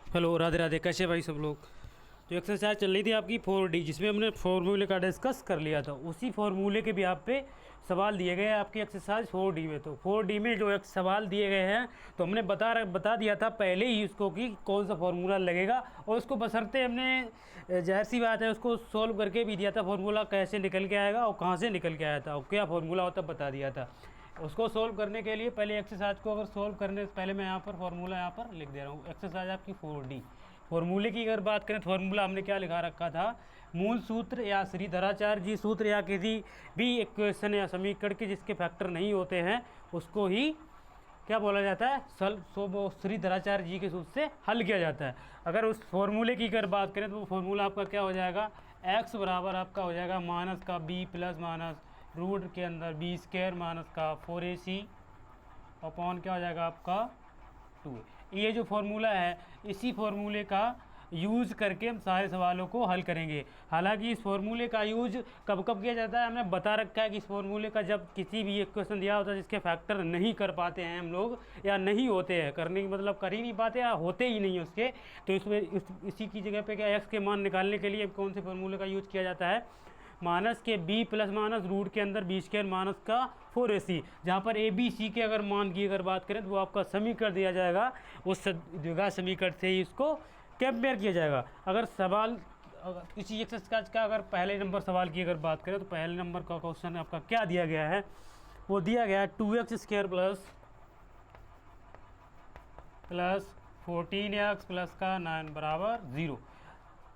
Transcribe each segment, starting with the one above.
Hello, Radhe Radhe. कैसे भाई सब लोग। तो एक्सरसाइज चल रही थी आपकी 4D, जिसमें हमने फार्मूले का डिस्कस कर लिया था। उसी फार्मूले के भी आप पे सवाल दिए गए हैं आपकी एक्सरसाइज 4D में। तो 4D में जो एक सवाल दिए गए हैं, तो हमने बता दिया था पहले ही उसको कि कौन सा फार्मूला लगेगा, और उसको बशर्ते हमने जाहिर सी बात है उसको सॉल्व करके भी दिया था, फार्मूला कैसे निकल के आएगा और कहाँ से निकल के आया था और क्या फार्मूला होता बता दिया था। उसको सोल्व करने के लिए पहले एक्सरसाइज को अगर सोल्व करने से पहले मैं यहाँ पर फार्मूला यहाँ पर लिख दे रहा हूँ। एक्सरसाइज आपकी 4D। फार्मूले की अगर बात करें तो फार्मूला हमने क्या लिखा रखा था, मूल सूत्र या श्रीधराचार्य जी सूत्र या किसी भी इक्वेशन या समीकरण के जिसके फैक्टर नहीं होते हैं उसको ही क्या बोला जाता है, श्रीधराचार्य जी के सूत्र से हल किया जाता है। अगर उस फार्मूले की अगर बात करें तो फार्मूला आपका क्या हो जाएगा, x बराबर आपका हो जाएगा माइनस का b प्लस माइनस रूट के अंदर बी स्क्वायर माइनस का 4ac अपॉन क्या हो जाएगा आपका 2a। ये जो फार्मूला है, इसी फार्मूले का यूज़ करके हम सारे सवालों को हल करेंगे। हालांकि इस फार्मूले का यूज कब कब किया जाता है हमने बता रखा है कि इस फार्मूले का जब किसी भी एक क्वेश्चन दिया होता है जिसके फैक्टर नहीं कर पाते हैं हम लोग, या नहीं होते हैं, करने की मतलब कर ही नहीं पाते या होते ही नहीं उसके, तो इसमें इसी की जगह पे क्या एक्स के मान निकालने के लिए कौन से फार्मूले का यूज किया जाता है, माइनस के b प्लस माइनस रूट के अंदर बी स्क्वायर माइनस का 4ac, जहाँ पर ए बी सी के अगर मान की अगर बात करें तो वो आपका समीकरण दिया जाएगा, उस द्विघात समीकरण से ही इसको कंपेयर किया जाएगा। अगर सवाल किसी एक्सरसाइज का अगर पहले नंबर सवाल की अगर बात करें तो पहले नंबर का क्वेश्चन आपका क्या दिया गया है, वो दिया गया है 2x square plus 14x plus का 9 बराबर 0।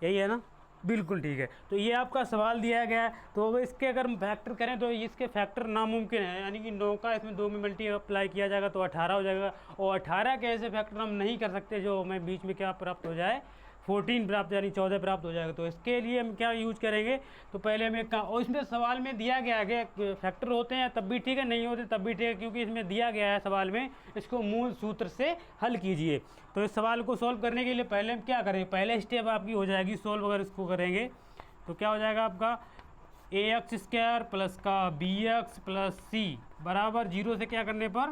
यही है ना, बिल्कुल ठीक है। तो ये आपका सवाल दिया गया है, तो इसके अगर हम फैक्टर करें तो इसके फैक्टर नामुमकिन है, यानी कि 9 का इसमें 2 में मल्टीप्लाई किया जाएगा तो 18 हो जाएगा, और 18 के ऐसे फैक्टर हम नहीं कर सकते जो हमें बीच में क्या प्राप्त हो जाए, 14 प्राप्त यानी 14 प्राप्त हो जाएगा। तो इसके लिए हम क्या यूज करेंगे, तो पहले हम एक काम, और इसमें सवाल में दिया गया है कि फैक्टर होते हैं तब भी ठीक है, नहीं होते तब भी ठीक है, क्योंकि इसमें दिया गया है सवाल में, इसको मूल सूत्र से हल कीजिए। तो इस सवाल को सॉल्व करने के लिए पहले हम क्या करेंगे, पहले स्टेप आपकी हो जाएगी सॉल्व, अगर इसको करेंगे तो क्या हो जाएगा आपका ax स्क्वायर प्लस का bx प्लस c बराबर 0 से क्या करने पर,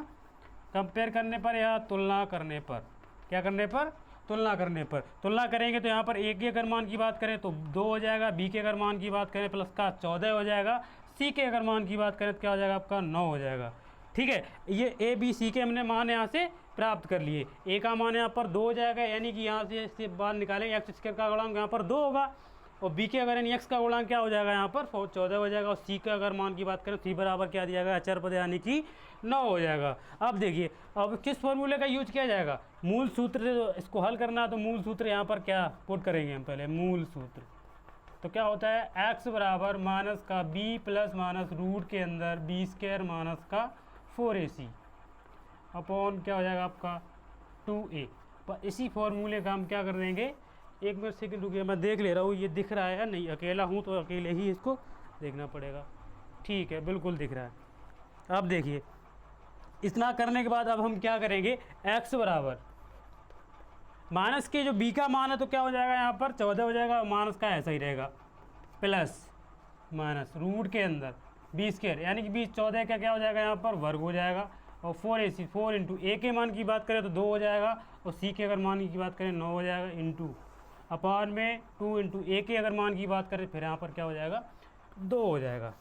कंपेयर करने पर या तुलना करने पर, क्या करने पर, तुलना करने पर। तुलना करेंगे तो यहाँ पर a के अगर मान की बात करें तो 2 हो जाएगा, b के अगर मान की बात करें प्लस का 14 हो जाएगा, c के अगर मान की बात करें तो क्या हो जाएगा आपका 9 हो जाएगा। ठीक है, ये ए बी सी के हमने मान यहाँ से प्राप्त कर लिए। ए का मान यहाँ पर 2 हो जाएगा, यानी कि यहाँ से इससे बाहर निकालेंगे एक्स स्क्वायर का गुणांक यहाँ पर 2 होगा, और बी के अगर यानी एक्स का गुणांक क्या हो जाएगा यहाँ पर 14 हो जाएगा, और सी का अगर मान की बात करें सी बराबर क्या दिया गया अचर पद यानी कि 9 हो जाएगा। अब देखिए, अब किस फॉर्मूले का यूज किया जाएगा, मूल सूत्र से जो इसको हल करना है, तो मूल सूत्र यहाँ पर क्या पुट करेंगे हम पहले, मूल सूत्र तो क्या होता है x बराबर माइनस का b प्लस माइनस रूट के अंदर बी स्क्वायर माइनस का 4ac अपॉन क्या हो जाएगा आपका 2a। पर इसी फॉर्मूले का हम क्या कर देंगे, एक मिनट सेकंड रुकिए, मैं देख ले रहा हूँ ये दिख रहा है या नहीं, अकेला हूँ तो अकेले ही इसको देखना पड़ेगा। ठीक है, बिल्कुल दिख रहा है। अब देखिए, इतना करने के बाद अब हम क्या करेंगे, x बराबर माइनस के जो b का मान है तो क्या हो जाएगा यहाँ पर 14 हो जाएगा, माइनस का ऐसा ही रहेगा, प्लस माइनस रूट के अंदर बी स्क्वायर यानी कि 14 का क्या हो जाएगा यहाँ पर वर्ग हो जाएगा, और 4ac 4 इंटू ए के मान की बात करें तो 2 हो जाएगा, और सी के अगर मान की बात करें 9 हो जाएगा, इंटू अपान में 2 इंटू ए के अगर मान की बात करें फिर यहाँ पर क्या हो जाएगा 2 हो जाएगा।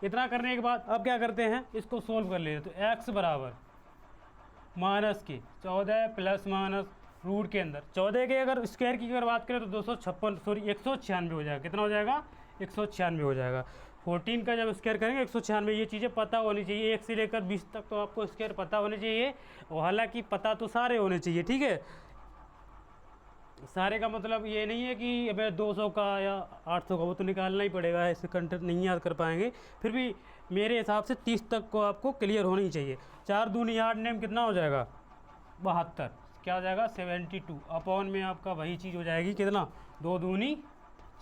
इतना करने के बाद अब क्या करते हैं, इसको सोल्व कर लेते। तो x बराबर माइनस के 14 प्लस माइनस रूट के अंदर 14 के अगर स्क्वायर की अगर बात करें तो 196 हो जाएगा, कितना हो जाएगा 196 हो जाएगा। 14 का जब स्क्वायर करेंगे 196, ये चीज़ें पता होनी चाहिए, 1 से लेकर 20 तक तो आपको स्क्वायर पता होने चाहिए, और हालांकि पता तो सारे होने चाहिए। ठीक है, सारे का मतलब ये नहीं है कि अब 200 का या 800 का वो तो निकालना ही पड़ेगा, ऐसे कंटेंट नहीं याद कर पाएंगे, फिर भी मेरे हिसाब से 30 तक को आपको क्लियर होनी चाहिए। 4 दूनी 8 नेम कितना हो जाएगा 72, क्या हो जाएगा 72 अपॉन में आपका वही चीज़ हो जाएगी कितना 2 दूनी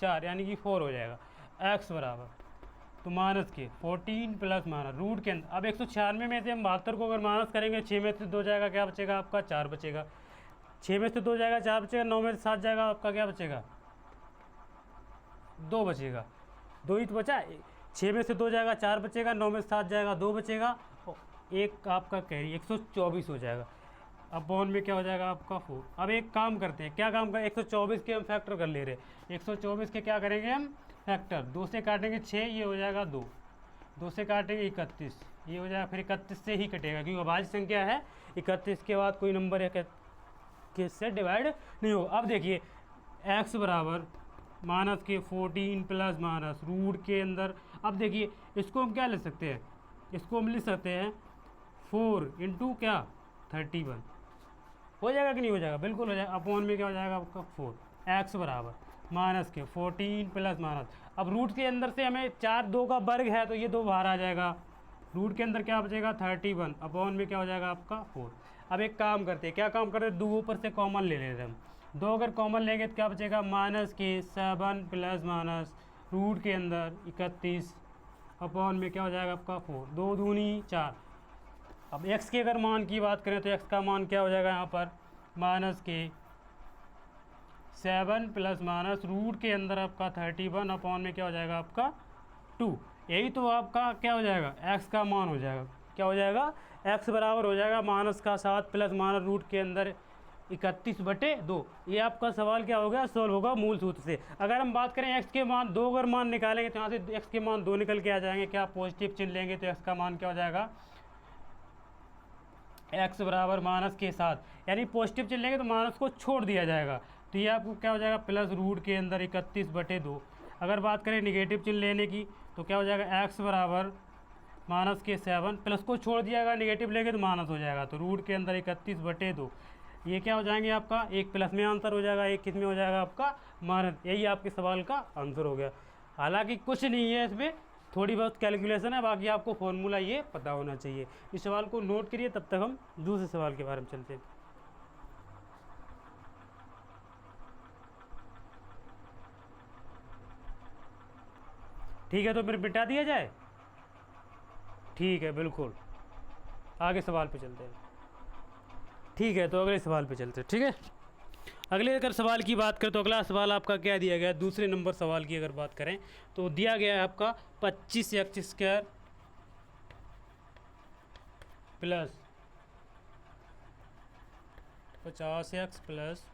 4 यानी कि 4 हो जाएगा। x बराबर तो माइनस के 14 प्लस माइनस रूट के अंदर, अब 196 में से हम 72 को अगर माइनस करेंगे 6 में से 2 जाएगा, क्या बचेगा आपका 4 बचेगा, 6 में से 2 जाएगा 4 बचेगा, 9 में से 7 जाएगा आपका क्या बचेगा 2 बचेगा, 2 ही तो बचा, 6 में से 2 जाएगा 4 बचेगा, 9 में से 7 जाएगा 2 बचेगा, और एक आपका कैरी 124 हो जाएगा। अपॉन में क्या हो जाएगा आपका 4। अब एक काम करते हैं, क्या काम करें, 124 के हम फैक्टर कर ले रहे हैं। 124 के क्या करेंगे हम फैक्टर, 2 से काटेंगे 6, ये हो जाएगा 2, 2 से काटेंगे 31, ये हो जाएगा, फिर 31 से ही कटेगा क्योंकि अभाज्य संख्या है, 31 के बाद कोई नंबर है किससे डिवाइड नहीं हो। अब देखिए x बराबर माइनस के 14 प्लस माइनस रूट के अंदर, अब देखिए इसको हम क्या ले सकते हैं, इसको हम लिख सकते हैं 4 इंटू क्या 31, हो जाएगा कि नहीं हो जाएगा, बिल्कुल हो जाएगा। अपॉन में क्या हो जाएगा आपका 4, x बराबर माइनस के 14 प्लस माइनस, अब रूट के अंदर से हमें 4 2 का वर्ग है तो ये 2 बाहर आ जाएगा, रूट के अंदर क्या बचेगा 31, अपॉन में क्या हो जाएगा आपका 4। अब एक काम करते हैं, क्या काम करते हैं, 2 ऊपर से कॉमन ले लेते हैं हम, 2 अगर कॉमन लेंगे तो क्या बचेगा माइनस के 7 प्लस माइनस रूट के अंदर 31, अपॉन में क्या हो जाएगा आपका 4, 2 दूनी 4। अब x के अगर मान की बात करें तो x का मान क्या हो जाएगा यहाँ पर माइनस के 7 प्लस माइनस रूट के अंदर आपका 31, अपॉन में क्या हो जाएगा आपका 2। यही तो आपका क्या हो जाएगा x का मान हो जाएगा, क्या हो जाएगा x बराबर हो जाएगा माइनस का 7 प्लस माइनस रूट के अंदर 31/2। ये आपका सवाल क्या हो गया, सॉल्व होगा मूल सूत्र से। अगर हम बात करें x के मान, 2 अगर मान निकालेंगे तो यहाँ से x के मान 2 निकल के आ जाएंगे, क्या पॉजिटिव चिन्ह लेंगे तो x का मान क्या हो जाएगा x बराबर माइनस के 7, यानी पॉजिटिव चिन्ह लेंगे तो माइनस को छोड़ दिया जाएगा, तो ये आपको क्या हो जाएगा प्लस रूट के अंदर 31/2। अगर बात करें निगेटिव चिन्ह लेने की तो क्या हो जाएगा x बराबर माइनस के 7, प्लस को छोड़ दिया, निगेटिव लेंगे तो माइनस हो जाएगा, तो रूट के अंदर 31/2, ये क्या हो जाएंगे आपका, एक प्लस में आंसर हो जाएगा, एक किस में हो जाएगा आपका माइनस। यही आपके सवाल का आंसर हो गया। हालांकि कुछ नहीं है इसमें, थोड़ी बहुत कैलकुलेशन है, बाकी आपको फॉर्मूला ये पता होना चाहिए। इस सवाल को नोट करिए, तब तक हम दूसरे सवाल के बारे में चलते हैं। ठीक है, तो फिर मिटा दिया जाए, ठीक है बिल्कुल, आगे सवाल पे चलते हैं। ठीक है, तो अगले सवाल पे चलते हैं। ठीक है, अगले अगर सवाल की बात करें तो अगला सवाल आपका क्या दिया गया है, दूसरे नंबर सवाल की अगर बात करें तो दिया गया है आपका 25x² प्लस 50x प्लस,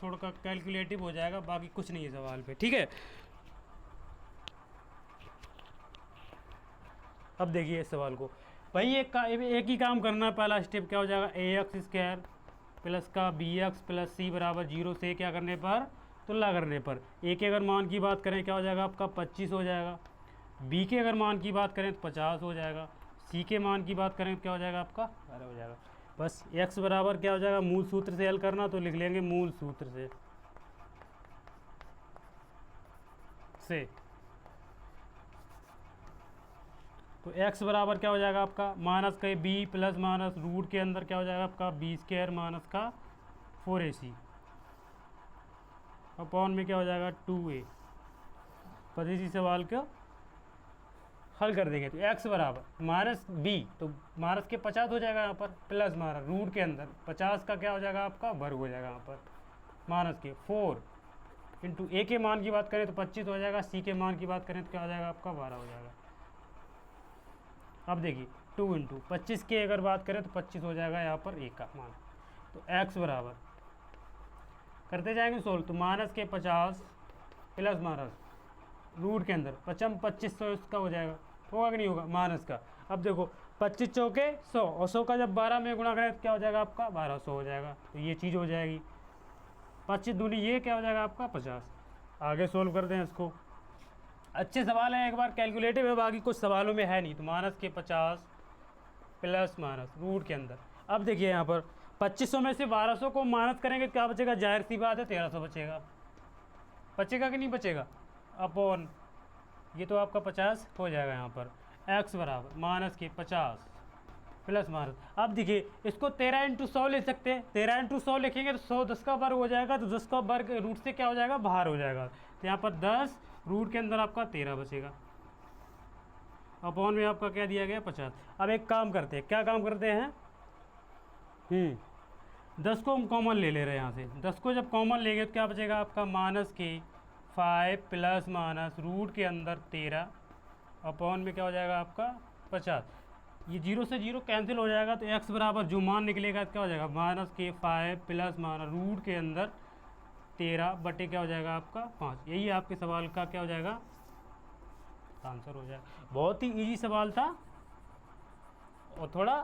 थोड़ा का कैलकुलेटिव हो जाएगा, बाकी कुछ नहीं है सवाल पे। ठीक है, अब देखिए इस सवाल को, भाई एक ही काम करना है। पहला स्टेप क्या हो जाएगा, ax² प्लस का bx प्लस c बराबर 0 से क्या करने पर तुलना करने पर, a के अगर मान की बात करें क्या हो जाएगा आपका 25 हो जाएगा, b के अगर मान की बात करें तो 50 हो जाएगा, c के मान की बात करें तो क्या हो जाएगा आपका 12 हो जाएगा। बस x बराबर क्या हो जाएगा, मूल सूत्र से हल करना, तो लिख लेंगे मूल सूत्र से तो x बराबर क्या हो जाएगा आपका माइनस का b प्लस माइनस रूट के अंदर क्या हो जाएगा आपका b² माइनस का 4ac, अपॉन में क्या हो जाएगा 2a। बस इसी सवाल को हल कर देंगे तो x बराबर माइनस b, तो माइनस के 50 हो जाएगा यहाँ पर, प्लस माइनस रूट के अंदर 50 का क्या हो जाएगा आपका वर्ग हो जाएगा यहाँ पर, माइनस के 4 इंटू a के मान की बात करें तो 25 हो जाएगा, c के मान की बात करें तो क्या हो जाएगा आपका 12 हो जाएगा। अब देखिए 2 इंटू 25 के अगर बात करें तो 25 हो जाएगा यहाँ पर a का मान, तो x बराबर करते जाएंगे सोल्व, तो माइनस के 50 प्लस माइनस रूट के अंदर 25 100 इसका हो जाएगा, होगा कि नहीं होगा माइनस का। अब देखो 25 चौके 100 और 100 का जब 12 में गुणा करें तो क्या हो जाएगा आपका 1200 हो जाएगा, तो ये चीज़ हो जाएगी। 25 दूनी ये क्या हो जाएगा आपका 50। आगे सोल्व करते हैं इसको, अच्छे सवाल हैं, एक बार कैलकुलेटिव है, बाकी कुछ सवालों में है नहीं। तो माइनस के 50 प्लस माइनस रूट के अंदर, अब देखिए यहाँ पर 2500 में से 1200 को माइनस करेंगे क्या बचेगा, जाहिर सी बात है 1300 बचेगा, बचेगा कि नहीं बचेगा, अपॉन ये तो आपका 50 हो जाएगा यहाँ पर। x बराबर माइनस के 50 प्लस माइनस, अब देखिए इसको 13 इंटू 100 ले सकते हैं, 13 इंटू 100 लिखेंगे तो 100 10 का वर्ग हो जाएगा, तो 10 का वर्ग रूट से क्या हो जाएगा बाहर हो जाएगा, तो यहाँ पर 10 रूट के अंदर आपका 13 बचेगा, अपॉन में आपका क्या दिया गया 50। अब एक काम करते हैं, क्या काम करते हैं, 10 को हम कॉमन ले ले रहे हैं यहाँ से, 10 को जब कॉमन लेंगे तो क्या बचेगा आपका माइनस के 5 प्लस माइनस रूट के अंदर 13, अपॉन में क्या हो जाएगा आपका 50। ये 0 से 0 कैंसिल हो जाएगा, तो x बराबर जो मान निकलेगा क्या हो जाएगा -k5 प्लस माना रूट के अंदर 13 बटे क्या हो जाएगा आपका 5। यही आपके सवाल का क्या हो जाएगा आंसर हो जाएगा। बहुत ही इजी सवाल था और थोड़ा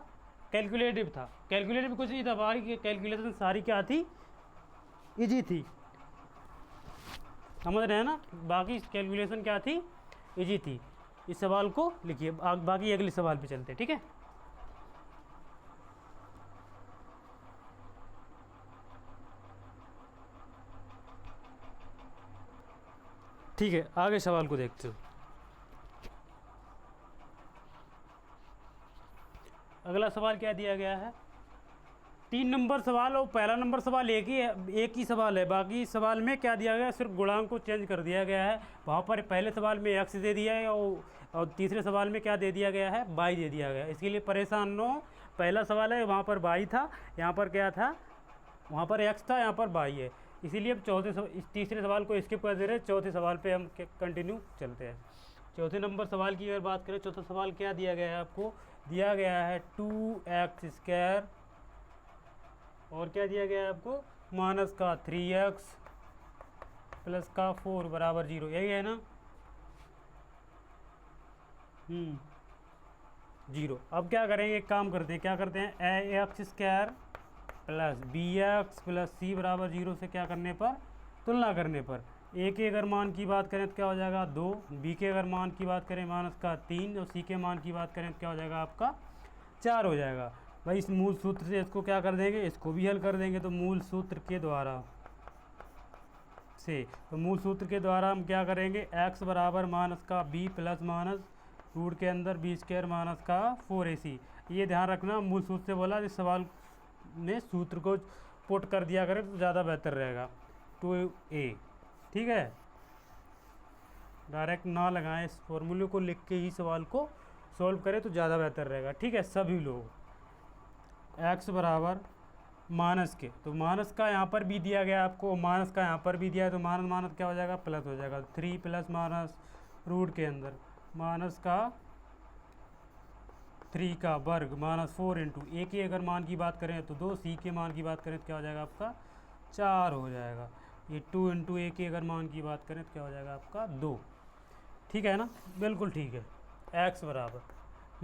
कैलकुलेटिव था। कैलकुलेटिव कुछ नहीं था, बाहरी की कैलकुलेशन सारी क्या थी, इजी थी, समझ रहे हैं ना। बाकी कैलकुलेशन क्या थी, इजी थी। इस सवाल को लिखिए, बाकी अगले सवाल पे चलते हैं, ठीक है। ठीक है, आगे सवाल को देखते हैं। अगला सवाल क्या दिया गया है, 3 नंबर सवाल और पहला नंबर सवाल एक ही सवाल है। बाकी सवाल में क्या दिया गया है, सिर्फ गुणांक को चेंज कर दिया गया है। वहाँ पर पहले सवाल में x दे दिया है और तीसरे सवाल में क्या दे दिया गया है, y दे दिया गया है। इसके लिए परेशान न हो, पहला सवाल है वहाँ पर y था, यहाँ पर क्या था, वहाँ पर x था, यहाँ पर y है। इसीलिए अब तीसरे सवाल को स्किप कर दे रहे हैं, चौथे सवाल पर हम कंटिन्यू चलते हैं। चौथे नंबर सवाल की अगर बात करें, चौथा सवाल क्या दिया गया है आपको, दिया गया है 2x² और क्या दिया गया है आपको -3x प्लस का 4 बराबर 0। यही है ना, 0। अब क्या करेंगे, एक काम करते हैं, क्या करते हैं ax² plus bx plus c बराबर 0 से क्या करने पर, तुलना करने पर a के अगर मान की बात करें तो क्या हो जाएगा 2, b के अगर मान की बात करें -3 और c के मान की बात करें तो क्या हो जाएगा आपका 4 हो जाएगा। भाई इस मूल सूत्र से इसको क्या कर देंगे, इसको भी हल कर देंगे। तो मूल सूत्र के द्वारा से, तो मूल सूत्र के द्वारा हम क्या करेंगे, x बराबर -b प्लस माइनस रूट के अंदर b² -4ac। ये ध्यान रखना, मूल सूत्र से बोला, इस सवाल में सूत्र को पुट कर दिया करें तो ज़्यादा बेहतर रहेगा। 2a, ठीक है, डायरेक्ट ना लगाएं, इस फॉर्मूले को लिख के ही सवाल को सॉल्व करें तो ज़्यादा बेहतर रहेगा, ठीक है। सभी लोग x बराबर माइनस के, तो माइनस का यहाँ पर भी दिया गया आपको, माइनस का यहाँ पर भी दिया है, तो माइनस माइनस क्या हो जाएगा, प्लस हो जाएगा। 3 प्लस माइनस रूट के अंदर माइनस का 3 का वर्ग -4 इंटू a के अगर मान की बात करें तो 2, c के मान की बात करें तो क्या हो जाएगा आपका 4 हो जाएगा। ये 2 इंटू a के अगर मान की बात करें तो क्या हो जाएगा आपका 2, ठीक है ना, बिल्कुल ठीक है। x बराबर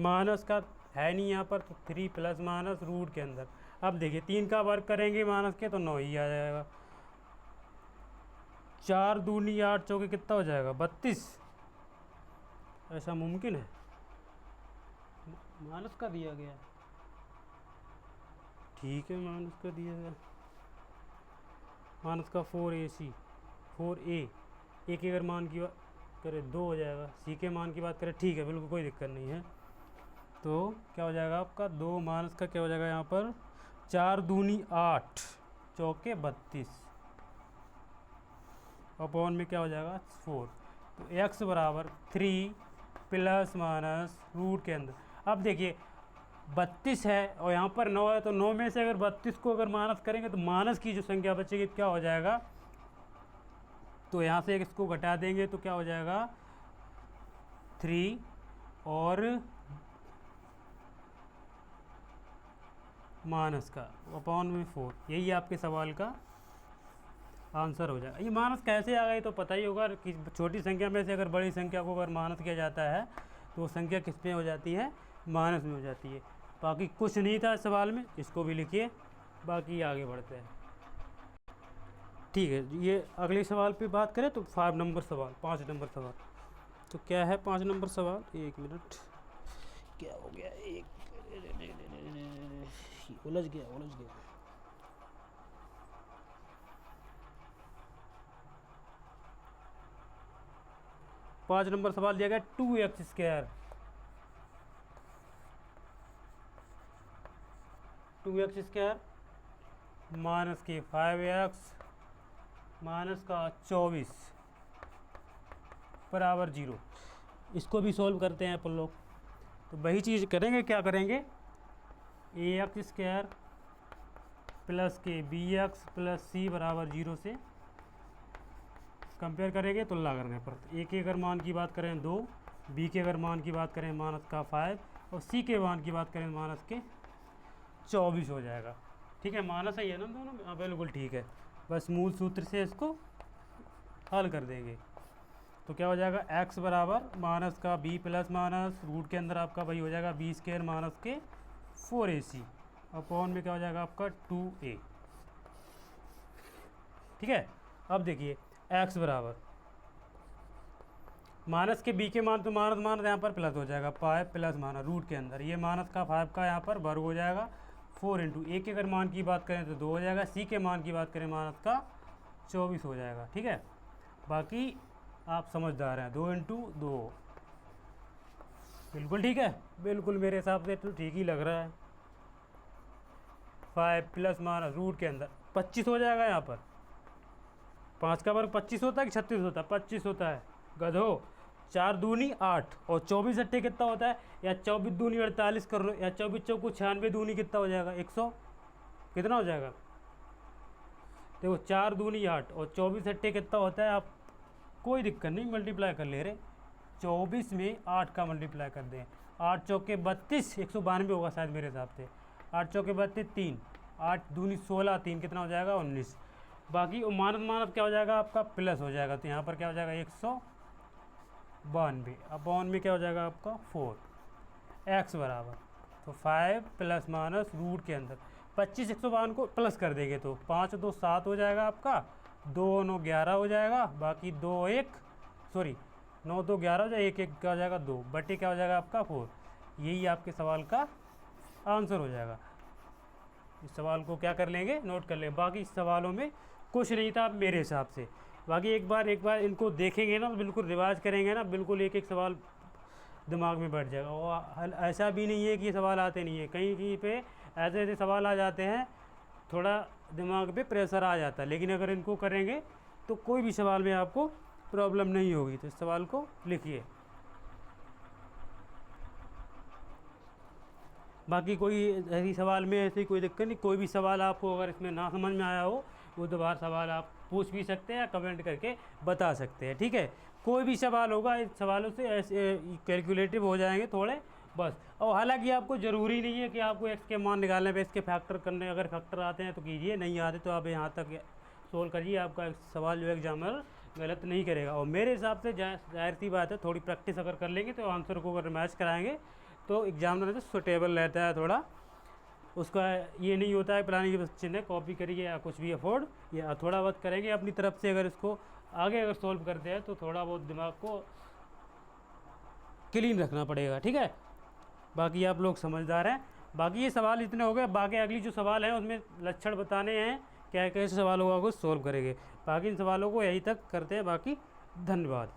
माइनस का है नहीं यहाँ पर, तो 3 प्लस माइनस रूट के अंदर, अब देखिए 3 का वर्ग करेंगे माइनस के तो 9 ही आ जाएगा। 4 दूनी 8 चौके कितना हो जाएगा 32। ऐसा मुमकिन है, माइनस का दिया गया, ठीक है, माइनस का दिया गया, माइनस का 4ac 4a, a के अगर मान की बात करें 2 हो जाएगा, c के मान की बात करें, ठीक है, बिल्कुल कोई दिक्कत नहीं है। तो क्या हो जाएगा आपका 2 माइनस का क्या हो जाएगा यहाँ पर 4 दूनी 8 चौके 32 अपॉन में क्या हो जाएगा 4। तो x बराबर 3 प्लस माइनस रूट के अंदर, अब देखिए 32 है और यहाँ पर 9 है, तो 9 में से अगर 32 को अगर माइनस करेंगे तो माइनस की जो संख्या बचेगी क्या हो जाएगा, तो यहाँ से इसको घटा देंगे तो क्या हो जाएगा 3 और माइनस का अपॉन में 4। यही आपके सवाल का आंसर हो जाएगा। ये माइनस कैसे आ गई तो पता ही होगा कि छोटी संख्या में से अगर बड़ी संख्या को अगर माइनस किया जाता है तो वो संख्या किस में हो जाती है, माइनस में हो जाती है। बाकी कुछ नहीं था इस सवाल में, इसको भी लिखिए, बाकी आगे बढ़ते हैं, ठीक है। ये अगले सवाल पे बात करें तो 5 नंबर सवाल, 5 नंबर सवाल, तो क्या है 5 नंबर सवाल, 1 मिनट, क्या हो गया, एक उलझ गया 5 नंबर सवाल दिया गया 2x² 2x² माइनस के 5x माइनस का 24 बराबर 0। इसको भी सॉल्व करते हैं अपन लोग, तो वही चीज़ करेंगे, क्या करेंगे ax² प्लस के bx प्लस c बराबर 0 से कंपेयर करेंगे तुलना करने पर। a के अगर मान की बात करें 2, b के अगर मान की बात करें माइनस का 5 और सी के मान की बात करें माइनस के 24 हो जाएगा। ठीक है, माइनस ही है ना दोनों में? हाँ बिल्कुल ठीक है। बस मूल सूत्र से इसको हल कर देंगे तो क्या हो जाएगा, x बराबर माइनस का b प्लस माइनस रूट के अंदर आपका वही हो जाएगा b स्क्वायर माइनस के 4ac अपॉन में क्या हो जाएगा आपका 2a। ठीक है, अब देखिए x बराबर माइनस के b के मान तो माइनस माइनस यहाँ पर प्लस हो जाएगा 5 प्लस माइनस रूट के अंदर ये माइनस का 5 का यहाँ पर वर्ग हो जाएगा 4 इंटू ए के अगर मान की बात करें तो 2 हो जाएगा, सी के मान की बात करें माइनस का 24 हो जाएगा। ठीक है, बाकी आप समझदार हैं, 2 इंटू 2 बिल्कुल ठीक है, बिल्कुल मेरे हिसाब से तो ठीक ही लग रहा है। 5 प्लस माइनस रूट के अंदर 25 हो जाएगा। यहाँ पर 5 का वर्ग 25 होता है कि 36 होता है? 25 होता है गधो। 4 दूनी 8 और 24 अट्ठे कितना होता है, या 24 दूनी 48 कर लो, या 24 चौको 96 दूनी कितना हो जाएगा 100 कितना हो जाएगा। देखो 4 दूनी 8 और 24 अट्ठे कितना होता है, आप कोई दिक्कत नहीं मल्टीप्लाई कर ले रहे, 24 में 8 का मल्टीप्लाई कर दें, 8 चौके 32 192 होगा शायद मेरे हिसाब से, 8 चौके 32 3, 8 दूनी 16 3 कितना हो जाएगा 19। बाकी माइनस माइनस क्या हो जाएगा आपका प्लस हो जाएगा, तो यहाँ पर क्या हो जाएगा 192 अपॉन में क्या हो जाएगा आपका 4 x बराबर तो 5 प्लस माइनस रूट के अंदर 25 192 को प्लस कर देंगे तो 5 2 7 हो जाएगा आपका, 2 9 11 हो जाएगा, बाकी 2 1 सॉरी 9 2 11 हो जाएगा, 1 1 क्या हो जाएगा 2 बटे क्या हो जाएगा आपका 4। यही आपके सवाल का आंसर हो जाएगा। इस सवाल को क्या कर लेंगे, नोट कर लेंगे। बाकी इस सवालों में कुछ नहीं था मेरे हिसाब से। बाकी एक बार इनको देखेंगे ना, बिल्कुल रिवाइज करेंगे ना, बिल्कुल एक एक सवाल दिमाग में बैठ जाएगा। और ऐसा भी नहीं है कि ये सवाल आते नहीं है, कहीं कहीं पे ऐसे ऐसे सवाल आ जाते हैं, थोड़ा दिमाग पे प्रेशर आ जाता है, लेकिन अगर इनको करेंगे तो कोई भी सवाल में आपको प्रॉब्लम नहीं होगी। तो इस सवाल को लिखिए। बाकी कोई ऐसी सवाल में ऐसी कोई दिक्कत नहीं, कोई भी सवाल आपको अगर इसमें ना समझ में आया हो वो दोबारा सवाल आप पूछ भी सकते हैं या कमेंट करके बता सकते हैं। ठीक है, कोई भी सवाल होगा इस सवालों से ऐसे कैलकुलेटिव हो जाएंगे थोड़े बस। और हालांकि आपको ज़रूरी नहीं है कि आपको एक्स के मान निकालने पे इसके फैक्टर करने, अगर फैक्टर आते हैं तो कीजिए, नहीं आते तो आप यहाँ तक सोल्व करिए, आपका सवाल जो एग्जामिनर गलत नहीं करेगा। और मेरे हिसाब से जाहिर सी बात है, थोड़ी प्रैक्टिस अगर कर लेंगे तो आंसर को अगर मैच कराएंगे तो एग्जामिनर जो सुटेबल रहता है थोड़ा, उसका ये नहीं होता है प्लानिंग के बच्चे ने कॉपी करिए या कुछ भी अफोर्ड, या थोड़ा बहुत करेंगे अपनी तरफ से। अगर इसको आगे अगर सोल्व करते हैं तो थोड़ा बहुत दिमाग को क्लीन रखना पड़ेगा। ठीक है, बाकी आप लोग समझदार हैं। बाकी ये सवाल इतने हो गए, बाकी अगली जो सवाल है उसमें लक्षण बताने हैं, क्या कैसे सवाल होगा कुछ सोल्व करेंगे। बाकी इन सवालों को यहीं तक करते हैं। बाकी धन्यवाद।